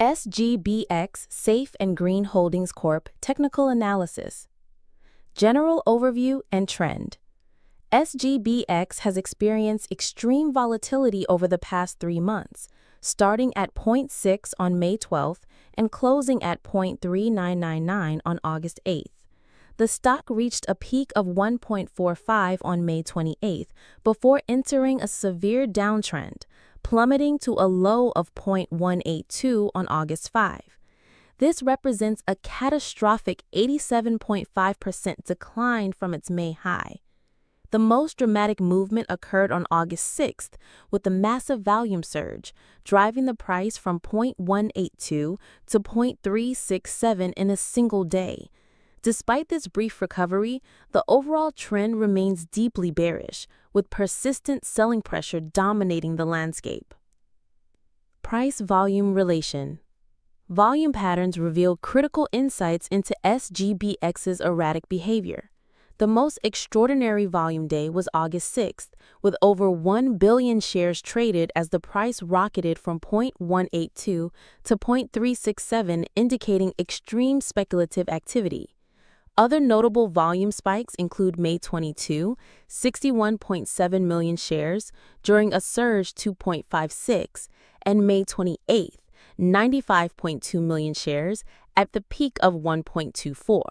SGBX Safe and Green Holdings Corp. Technical Analysis. General Overview and Trend. SGBX has experienced extreme volatility over the past 3 months, starting at 0.6 on May 12th and closing at 0.3999 on August 8th. The stock reached a peak of 1.45 on May 28th before entering a severe downtrend, plummeting to a low of 0.182 on August 5. This represents a catastrophic 87.5% decline from its May high. The most dramatic movement occurred on August 6th with a massive volume surge, driving the price from 0.182 to 0.367 in a single day. Despite this brief recovery, the overall trend remains deeply bearish, with persistent selling pressure dominating the landscape. Price-volume relation. Volume patterns reveal critical insights into SGBX's erratic behavior. The most extraordinary volume day was August 6th, with over 1 billion shares traded as the price rocketed from 0.182 to 0.367, indicating extreme speculative activity. Other notable volume spikes include May 22, 61.7 million shares during a surge 2.56, and May 28, 95.2 million shares at the peak of 1.24.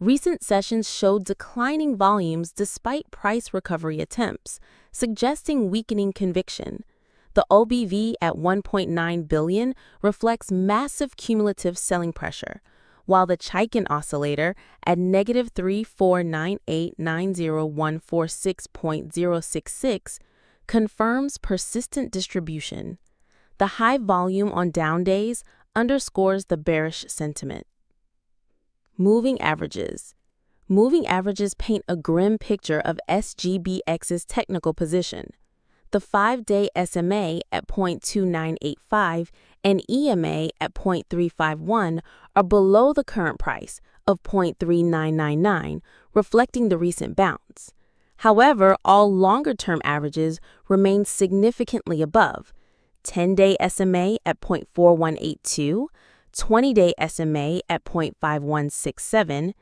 Recent sessions showed declining volumes despite price recovery attempts, suggesting weakening conviction. The OBV at 1.9 billion reflects massive cumulative selling pressure, while the Chaikin oscillator at negative 349890146.066 confirms persistent distribution. The high volume on down days underscores the bearish sentiment. Moving averages. Moving averages paint a grim picture of SGBX's technical position. The 5-day SMA at 0.2985 and EMA at 0.351 are below the current price of 0.3999, reflecting the recent bounce. However, all longer-term averages remain significantly above. 10-day SMA at 0.4182, 20-day SMA at 0.5167,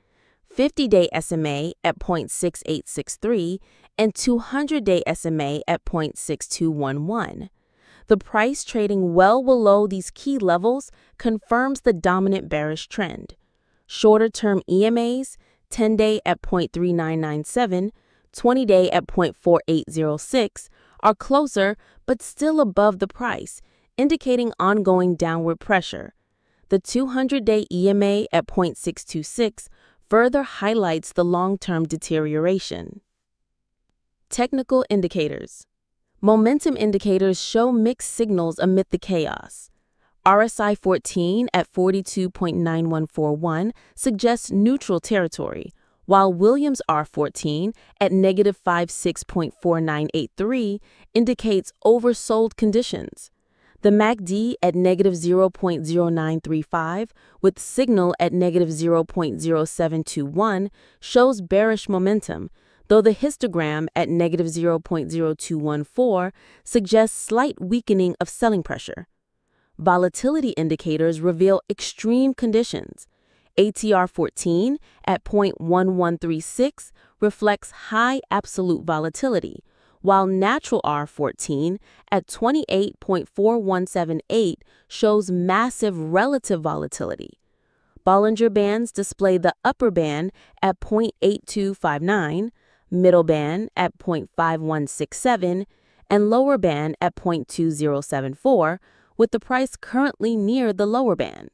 50-day SMA at 0.6863, and 200-day SMA at 0.6211. The price trading well below these key levels confirms the dominant bearish trend. Shorter-term EMAs, 10-day at 0.3997, 20-day at 0.4806, are closer but still above the price, indicating ongoing downward pressure. The 200-day EMA at 0.626 further highlights the long-term deterioration. Technical indicators. Momentum indicators show mixed signals amid the chaos. RSI 14 at 42.9141 suggests neutral territory, while Williams R14 at negative 56.4983 indicates oversold conditions. The MACD at negative 0.0935 with signal at negative 0.0721 shows bearish momentum, though the histogram at negative 0.0214 suggests slight weakening of selling pressure. Volatility indicators reveal extreme conditions. ATR 14 at 0.1136 reflects high absolute volatility, while natural R14 at 28.4178 shows massive relative volatility. Bollinger bands display the upper band at 0.8259, middle band at 0.5167, and lower band at 0.2074, with the price currently near the lower band.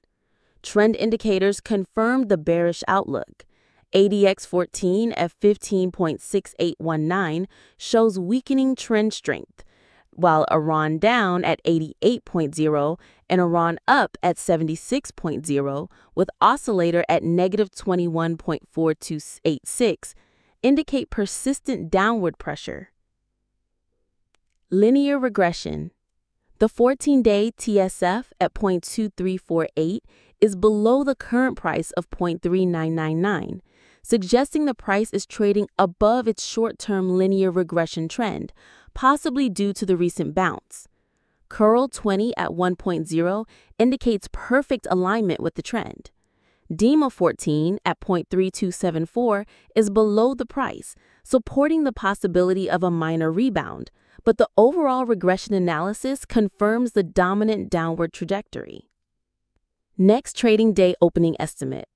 Trend indicators confirm the bearish outlook. ADX 14 at 15.6819 shows weakening trend strength, while Iran down at 88.0 and Iran up at 76.0 with oscillator at negative 21.4286 indicate persistent downward pressure. Linear regression. The 14-day TSF at 0.2348 is below the current price of 0.3999, suggesting the price is trading above its short-term linear regression trend, possibly due to the recent bounce. Curl 20 at 1.0 indicates perfect alignment with the trend. DEMA 14 at 0.3274 is below the price, supporting the possibility of a minor rebound, but the overall regression analysis confirms the dominant downward trajectory. Next trading day opening estimate.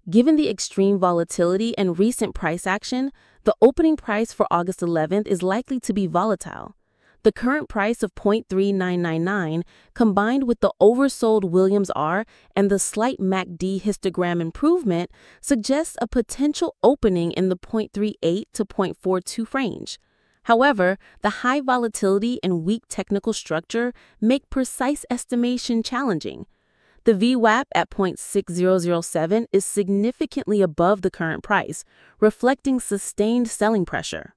Given the extreme volatility and recent price action, the opening price for August 11th is likely to be volatile. The current price of 0.3999, combined with the oversold Williams R and the slight MACD histogram improvement, suggests a potential opening in the 0.38 to 0.42 range. However, the high volatility and weak technical structure make precise estimation challenging. The VWAP at 0.6007 is significantly above the current price, reflecting sustained selling pressure.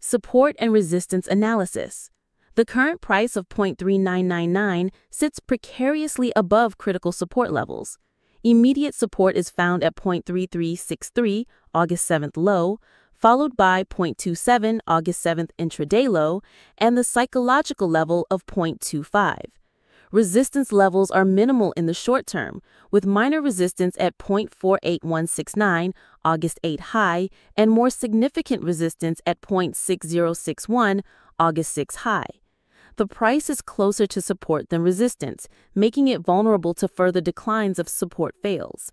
Support and resistance analysis. The current price of 0.3999 sits precariously above critical support levels. Immediate support is found at 0.3363, August 7th low, followed by 0.27, August 7th intraday low, and the psychological level of 0.25. Resistance levels are minimal in the short term, with minor resistance at 0.48169, August 8 high, and more significant resistance at 0.6061, August 6 high. The price is closer to support than resistance, making it vulnerable to further declines if support fails.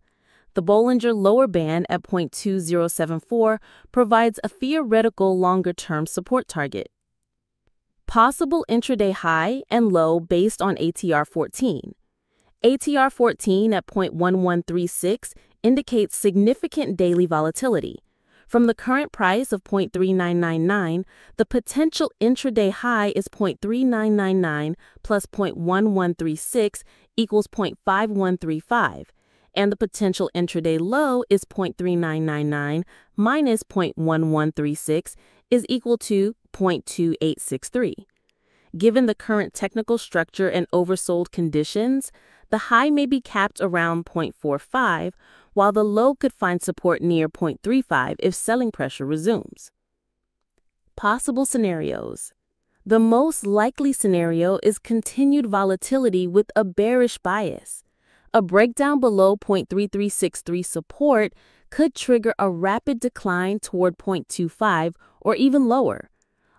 The Bollinger lower band at 0.2074 provides a theoretical longer-term support target. Possible intraday high and low based on ATR 14. ATR 14 at 0.1136 indicates significant daily volatility. From the current price of 0.3999, the potential intraday high is 0.3999 plus 0.1136 equals 0.5135, and the potential intraday low is 0.3999 minus 0.1136 is equal to 0.2863. Given the current technical structure and oversold conditions, the high may be capped around 0.45, while the low could find support near 0.35 if selling pressure resumes. Possible scenarios. The most likely scenario is continued volatility with a bearish bias. A breakdown below 0.3363 support could trigger a rapid decline toward 0.25 or even lower.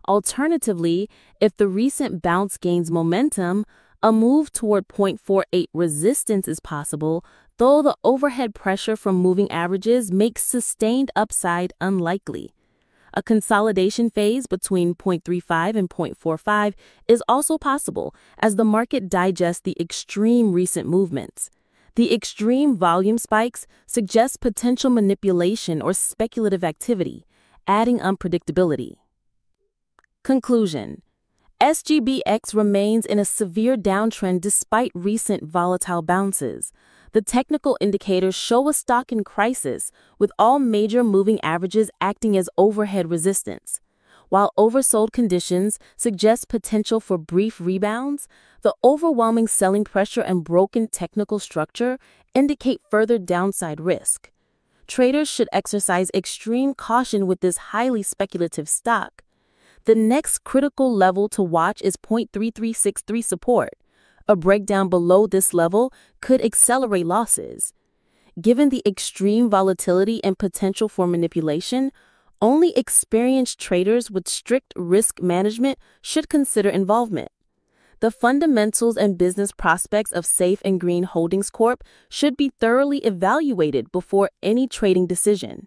Alternatively, if the recent bounce gains momentum, a move toward 0.48 resistance is possible, though the overhead pressure from moving averages makes sustained upside unlikely. A consolidation phase between 0.35 and 0.45 is also possible as the market digests the extreme recent movements. The extreme volume spikes suggest potential manipulation or speculative activity, adding unpredictability. Conclusion. SGBX remains in a severe downtrend despite recent volatile bounces. The technical indicators show a stock in crisis, with all major moving averages acting as overhead resistance. While oversold conditions suggest potential for brief rebounds, the overwhelming selling pressure and broken technical structure indicate further downside risk. Traders should exercise extreme caution with this highly speculative stock. The next critical level to watch is 0.3363 support. A breakdown below this level could accelerate losses. Given the extreme volatility and potential for manipulation, only experienced traders with strict risk management should consider involvement. The fundamentals and business prospects of Safe and Green Holdings Corp should be thoroughly evaluated before any trading decision.